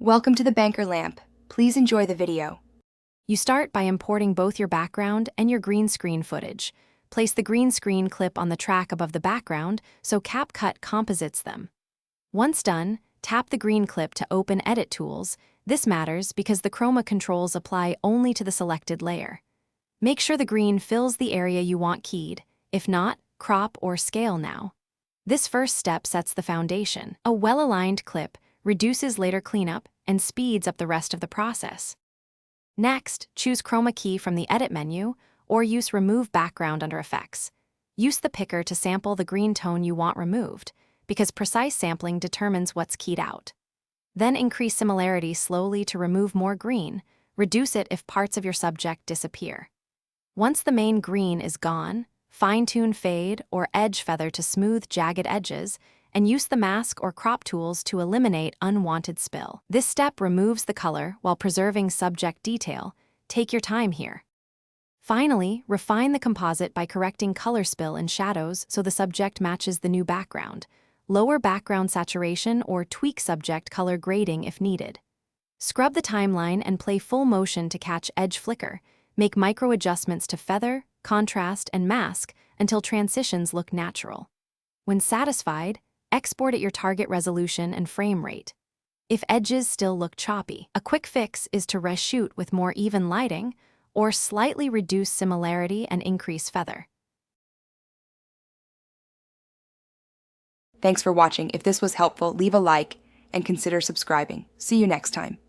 Welcome to the Banker Lamp. Please enjoy the video. You start by importing both your background and your green screen footage. Place the green screen clip on the track above the background so Capcut composites them. Once done, tap the green clip to open Edit Tools. This matters because the chroma controls apply only to the selected layer. Make sure the green fills the area you want keyed. If not, crop or scale now. This first step sets the foundation. A well-aligned clip reduces later cleanup and speeds up the rest of the process. Next, choose Chroma Key from the Edit menu or use Remove Background under Effects. Use the picker to sample the green tone you want removed, because precise sampling determines what's keyed out. Then increase similarity slowly to remove more green. Reduce it if parts of your subject disappear. Once the main green is gone, fine-tune fade or edge feather to smooth jagged edges, and use the mask or crop tools to eliminate unwanted spill. This step removes the color while preserving subject detail. Take your time here. Finally, refine the composite by correcting color spill and shadows so the subject matches the new background. Lower background saturation or tweak subject color grading if needed. Scrub the timeline and play full motion to catch edge flicker. Make micro adjustments to feather, contrast, and mask until transitions look natural. When satisfied, export at your target resolution and frame rate. If edges still look choppy, a quick fix is to reshoot with more even lighting or slightly reduce similarity and increase feather. Thanks for watching. If this was helpful, leave a like and consider subscribing. See you next time.